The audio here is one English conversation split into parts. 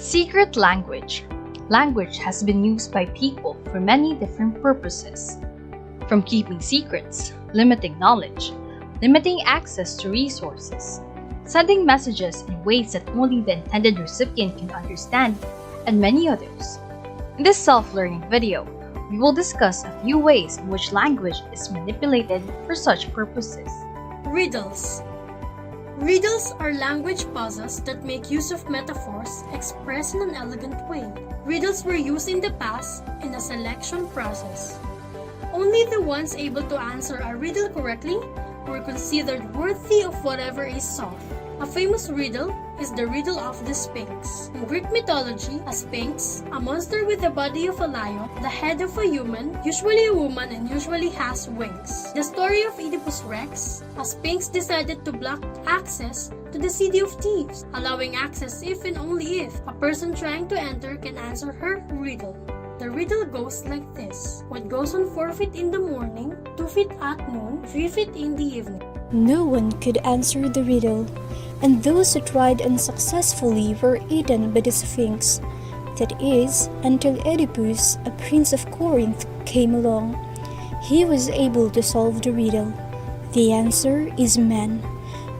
Secret language. Language has been used by people for many different purposes, from keeping secrets, limiting knowledge, limiting access to resources, sending messages in ways that only the intended recipient can understand, and many others. In this self-learning video, we will discuss a few ways in which language is manipulated for such purposes. Riddles. Riddles are language puzzles that make use of metaphors expressed in an elegant way. Riddles were used in the past in a selection process. Only the ones able to answer a riddle correctly were considered worthy of whatever is solved. A famous riddle is the riddle of the Sphinx. In Greek mythology, a sphinx, a monster with the body of a lion, the head of a human, usually a woman, and usually has wings. The story of Oedipus Rex, a sphinx decided to block access to the city of thieves, allowing access if and only if a person trying to enter can answer her riddle. The riddle goes like this: what goes on 4 feet in the morning, 2 feet at noon, 3 feet in the evening? No one could answer the riddle, and those who tried unsuccessfully were eaten by the Sphinx. That is, until Oedipus, a prince of Corinth, came along. He was able to solve the riddle. The answer is man.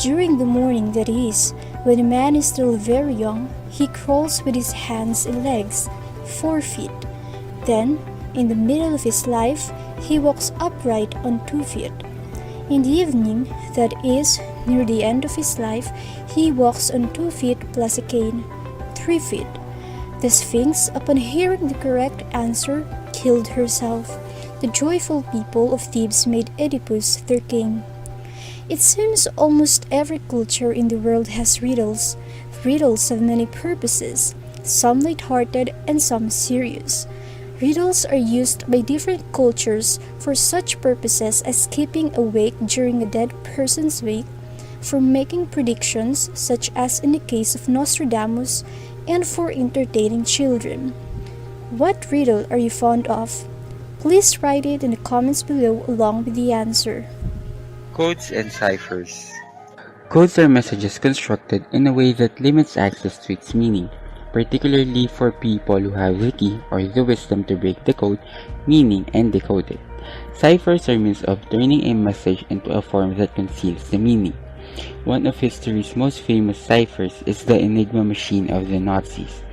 During the morning, that is, when a man is still very young, he crawls with his hands and legs, 4 feet. Then, in the middle of his life, he walks upright on 2 feet. In the evening, that is, near the end of his life, he walks on 2 feet plus a cane, 3 feet. The Sphinx, upon hearing the correct answer, killed herself. The joyful people of Thebes made Oedipus their king. It seems almost every culture in the world has riddles. Riddles have many purposes, some light-hearted and some serious. Riddles are used by different cultures for such purposes as keeping awake during a dead person's wake, for making predictions, such as in the case of Nostradamus, and for entertaining children. What riddle are you fond of? Please write it in the comments below along with the answer. Codes and ciphers. Codes are messages constructed in a way that limits access to its meaning, particularly for people who have the key or the wisdom to break the code, meaning, and decode it. Ciphers are means of turning a message into a form that conceals the meaning. One of history's most famous ciphers is the Enigma machine of the Nazis.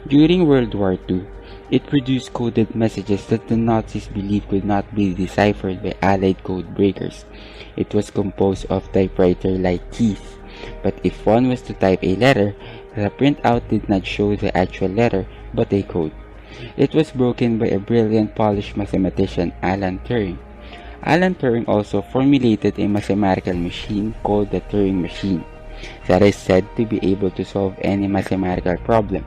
During World War II, it produced coded messages that the Nazis believed could not be deciphered by Allied code breakers. It was composed of typewriter-like keys, but if one was to type a letter, the printout did not show the actual letter, but a code. It was broken by a brilliant Polish mathematician, Alan Turing. Alan Turing also formulated a mathematical machine called the Turing machine that is said to be able to solve any mathematical problem.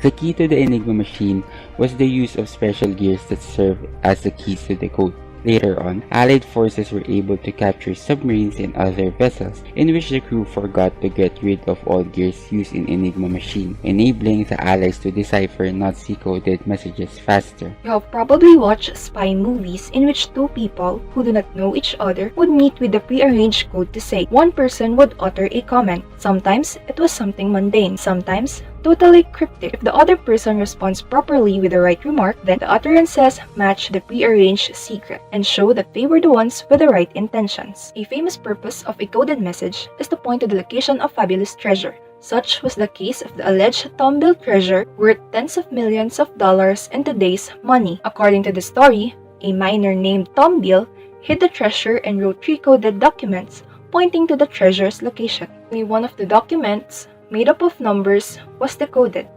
The key to the Enigma machine was the use of special gears that served as the keys to the code. Later on, Allied forces were able to capture submarines and other vessels in which the crew forgot to get rid of all gears used in Enigma machine, enabling the Allies to decipher Nazi-coded messages faster. You have probably watched spy movies in which two people who do not know each other would meet with a prearranged code to say. One person would utter a comment. Sometimes it was something mundane, sometimes totally cryptic. If the other person responds properly with the right remark, then the utterances match the prearranged secret and show that they were the ones with the right intentions. A famous purpose of a coded message is to point to the location of fabulous treasure. Such was the case of the alleged Tom Bill treasure worth tens of millions of dollars in today's money. According to the story, a miner named Tom Bill hid the treasure and wrote 3 coded documents pointing to the treasure's location. Only one of the documents, made up of numbers, was decoded.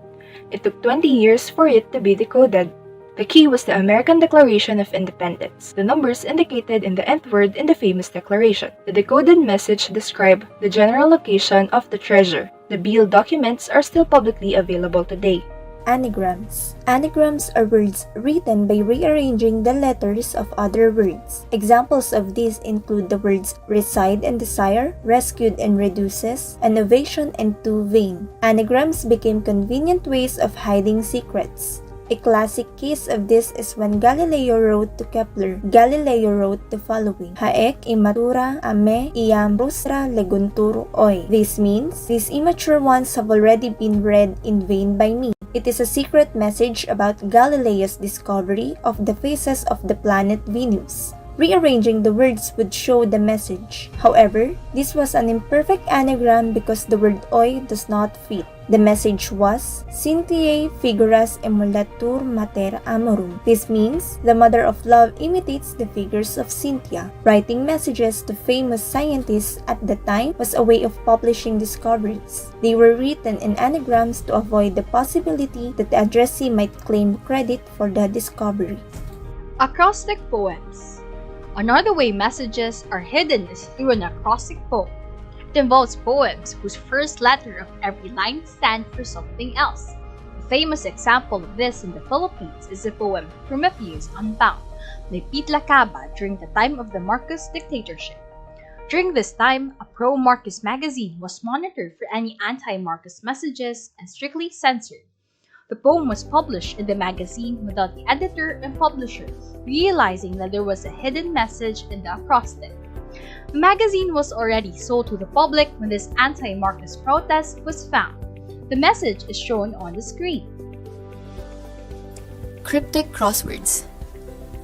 It took 20 years for it to be decoded. The key was the American Declaration of Independence, the numbers indicated in the nth word in the famous declaration. The decoded message described the general location of the treasure. The Beale documents are still publicly available today. Anagrams. Anagrams are words written by rearranging the letters of other words. Examples of these include the words reside and desire, rescued and reduces, innovation and too vain. Anagrams became convenient ways of hiding secrets. A classic case of this is when Galileo wrote to Kepler. Galileo wrote the following: Haec immatura a me iam frustra leguntur oi. This means, these immature ones have already been read in vain by me. It is a secret message about Galileo's discovery of the phases of the planet Venus. Rearranging the words would show the message. However, this was an imperfect anagram because the word oi does not fit. The message was, Cynthiae figuras emulatur mater amorum. This means, the mother of love imitates the figures of Cynthia. Writing messages to famous scientists at the time was a way of publishing discoveries. They were written in anagrams to avoid the possibility that the addressee might claim credit for the discovery. Acrostic poems. Another way messages are hidden is through an acrostic poem. It involves poems whose first letter of every line stands for something else. A famous example of this in the Philippines is the poem Prometheus Unbound by Pete Lacaba during the time of the Marcos dictatorship. During this time, a pro-Marcos magazine was monitored for any anti-Marcos messages and strictly censored. The poem was published in the magazine without the editor and publisher realizing that there was a hidden message in the acrostic. The magazine was already sold to the public when this anti-Marcos protest was found. The message is shown on the screen. Cryptic crosswords.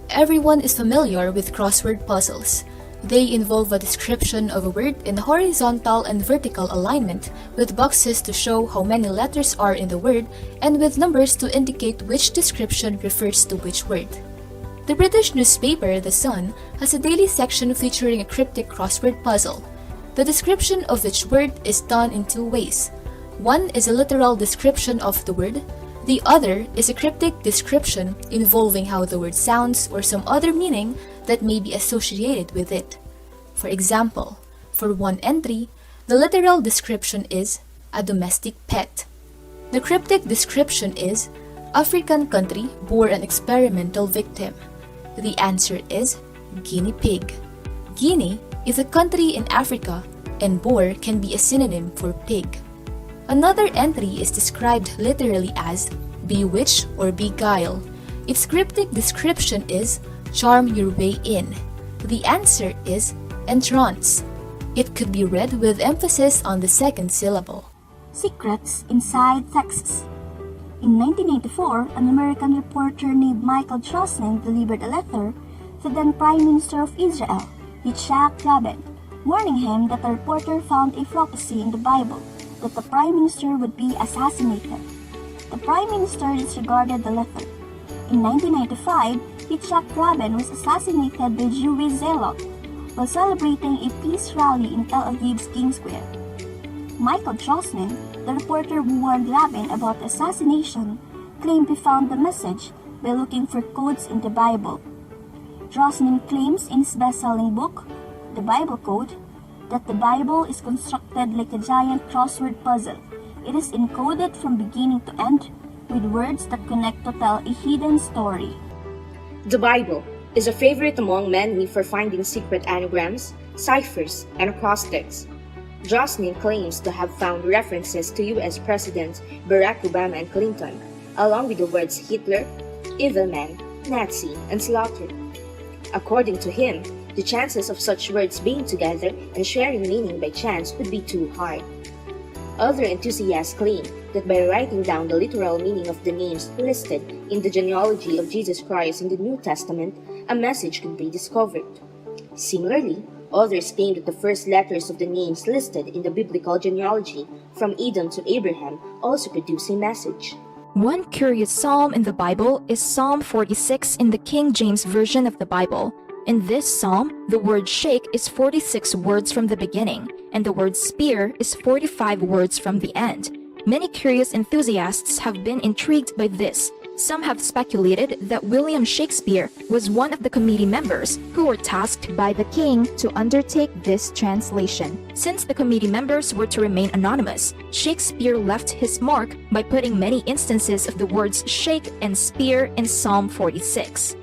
Everyone is familiar with crossword puzzles. They involve a description of a word in horizontal and vertical alignment, with boxes to show how many letters are in the word and with numbers to indicate which description refers to which word. The British newspaper The Sun has a daily section featuring a cryptic crossword puzzle. The description of each word is done in two ways. One is a literal description of the word. The other is a cryptic description involving how the word sounds or some other meaning that may be associated with it. For example, for one entry, the literal description is a domestic pet. The cryptic description is African country bore an experimental victim. The answer is guinea pig. Guinea is a country in Africa, and boar can be a synonym for pig. Another entry is described literally as bewitch or beguile. Its cryptic description is charm your way in. The answer is entrance. It could be read with emphasis on the second syllable. Secrets inside texts. In 1994, an American reporter named Michael Joslin delivered a letter to then Prime Minister of Israel, Yitzhak Rabin, warning him that the reporter found a prophecy in the Bible that the Prime Minister would be assassinated. The Prime Minister disregarded the letter. In 1995, Yitzhak Rabin was assassinated by Jewish zealot while celebrating a peace rally in Tel Aviv's King Square. Michael Joslin, the reporter who warned Rabin about the assassination, claimed he found the message by looking for codes in the Bible. Joslin claims in his best-selling book, The Bible Code, that the Bible is constructed like a giant crossword puzzle. It is encoded from beginning to end with words that connect to tell a hidden story. The Bible is a favorite among many for finding secret anagrams, ciphers, and acrostics. Joslin claims to have found references to US Presidents Barack Obama and Clinton, along with the words Hitler, evil man, Nazi, and slaughter. According to him, the chances of such words being together and sharing meaning by chance would be too high. Other enthusiasts claim that by writing down the literal meaning of the names listed in the genealogy of Jesus Christ in the New Testament, a message could be discovered. Similarly, others claim that the first letters of the names listed in the biblical genealogy, from Adam to Abraham, also produce a message. One curious psalm in the Bible is Psalm 46 in the King James Version of the Bible. In this psalm, the word shake is 46 words from the beginning, and the word spear is 45 words from the end. Many curious enthusiasts have been intrigued by this. Some have speculated that William Shakespeare was one of the committee members who were tasked by the king to undertake this translation. Since the committee members were to remain anonymous, Shakespeare left his mark by putting many instances of the words shake and spear in Psalm 46.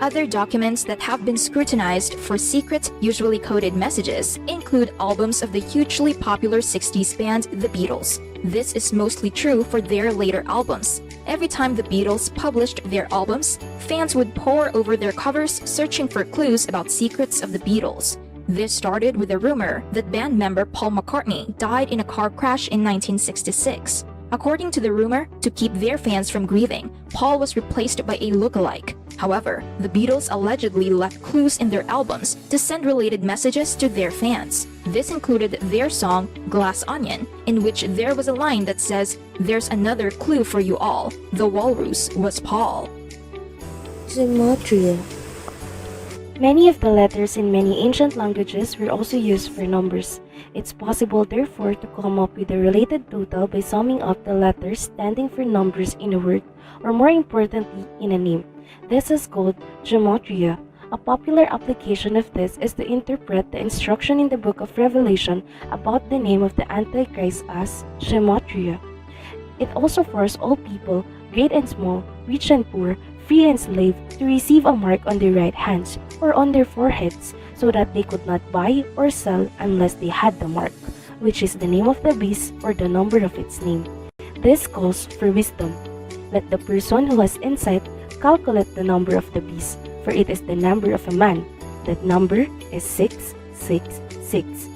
Other documents that have been scrutinized for secret, usually coded messages include albums of the hugely popular 60s band The Beatles. This is mostly true for their later albums. Every time the Beatles published their albums, fans would pore over their covers searching for clues about secrets of the Beatles. This started with a rumor that band member Paul McCartney died in a car crash in 1966. According to the rumor, to keep their fans from grieving, Paul was replaced by a lookalike. However, the Beatles allegedly left clues in their albums to send related messages to their fans. This included their song, Glass Onion, in which there was a line that says, "There's another clue for you all. The walrus was Paul." Gematria. Many of the letters in many ancient languages were also used for numbers. It's possible, therefore, to come up with a related total by summing up the letters standing for numbers in a word, or more importantly, in a name. This is called gematria. A popular application of this is to interpret the instruction in the book of Revelation about the name of the Antichrist as gematria. It also forced all people, great and small, rich and poor, free and slave, to receive a mark on their right hands or on their foreheads, so that they could not buy or sell unless they had the mark, which is the name of the beast or the number of its name. This calls for wisdom. Let the person who has insight calculate the number of the beast, for it is the number of a man. That number is 666.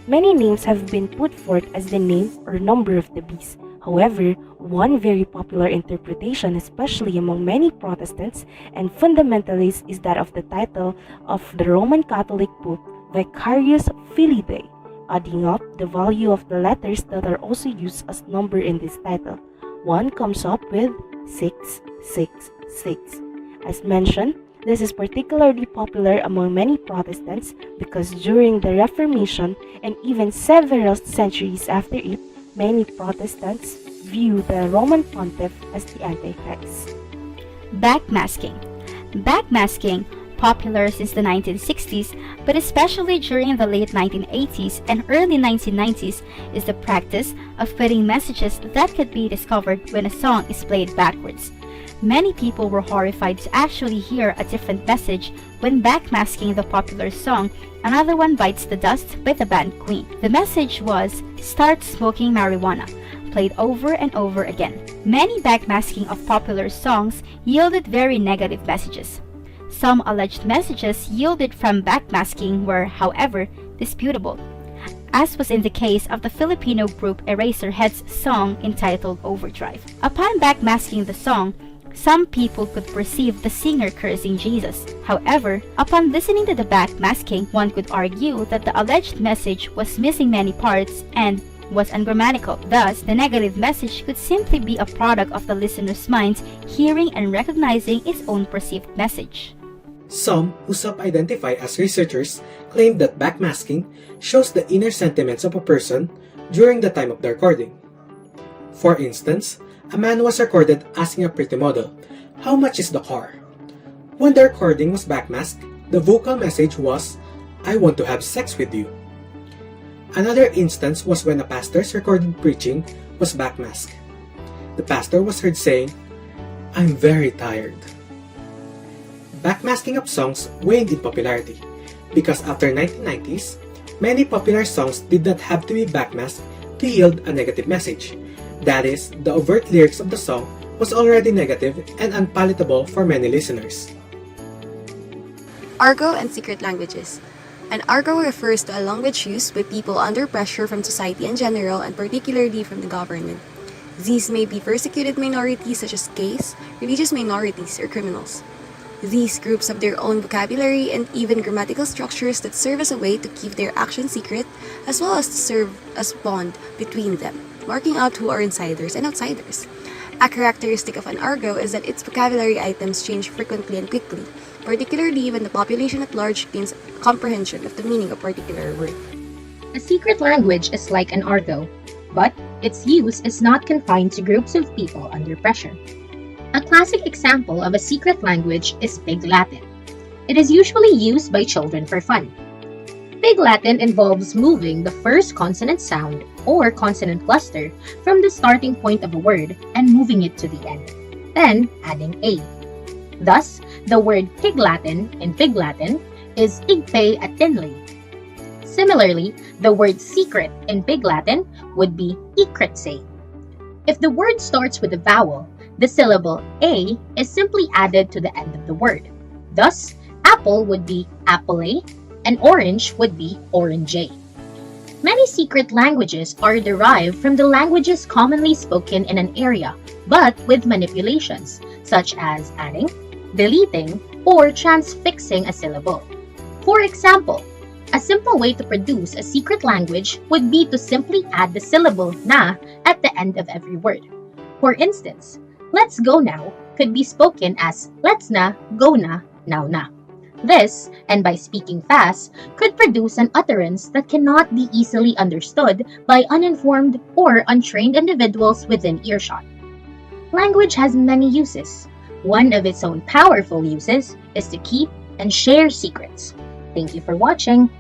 Many names have been put forth as the name or number of the beast. However, one very popular interpretation, especially among many Protestants and fundamentalists, is that of the title of the Roman Catholic Pope Vicarius Filii Dei, adding up the value of the letters that are also used as number in this title. One comes up with 666. As mentioned, this is particularly popular among many Protestants because during the Reformation and even several centuries after it, many Protestants view the Roman Pontiff as the Antichrist. Backmasking. Backmasking, popular since the 1960s, but especially during the late 1980s and early 1990s, is the practice of putting messages that could be discovered when a song is played backwards. Many people were horrified to actually hear a different message when backmasking the popular song Another One Bites the Dust by the band Queen. The message was, "Start smoking marijuana," played over and over again. Many backmasking of popular songs yielded very negative messages. Some alleged messages yielded from backmasking were, however, disputable, as was in the case of the Filipino group Eraserhead's song entitled Overdrive. Upon backmasking the song, some people could perceive the singer cursing Jesus. However, upon listening to the backmasking, one could argue that the alleged message was missing many parts and was ungrammatical. Thus, the negative message could simply be a product of the listener's mind hearing and recognizing its own perceived message. Some who self-identify as researchers claim that backmasking shows the inner sentiments of a person during the time of the recording. For instance, a man was recorded asking a pretty model, "How much is the car?" When the recording was backmasked, the vocal message was, "I want to have sex with you." Another instance was when a pastor's recorded preaching was backmasked. The pastor was heard saying, "I'm very tired." Backmasking of songs waned in popularity because after 1990s, many popular songs did not have to be backmasked to yield a negative message. That is, the overt lyrics of the song was already negative and unpalatable for many listeners. Argo and secret languages. An argot refers to a language used by people under pressure from society in general and particularly from the government. These may be persecuted minorities such as gays, religious minorities, or criminals. These groups have their own vocabulary and even grammatical structures that serve as a way to keep their actions secret, as well as to serve as bond between them, marking out who are insiders and outsiders. A characteristic of an argot is that its vocabulary items change frequently and quickly, particularly when the population at large gains comprehension of the meaning of a particular word. A secret language is like an argot, but its use is not confined to groups of people under pressure. A classic example of a secret language is Pig Latin. It is usually used by children for fun. Pig Latin involves moving the first consonant sound or consonant cluster from the starting point of a word and moving it to the end, then adding a. Thus, the word Pig Latin in Pig Latin is igpe atinli. Similarly, the word secret in Pig Latin would be ikritse. If the word starts with a vowel, the syllable A is simply added to the end of the word. Thus, apple would be apple-a, and orange would be orange-a. Many secret languages are derived from the languages commonly spoken in an area, but with manipulations, such as adding, deleting, or transfixing a syllable. For example, a simple way to produce a secret language would be to simply add the syllable na at the end of every word. For instance, let's go now could be spoken as let's na, go na, now na. This, and by speaking fast, could produce an utterance that cannot be easily understood by uninformed or untrained individuals within earshot. Language has many uses. One of its own powerful uses is to keep and share secrets. Thank you for watching.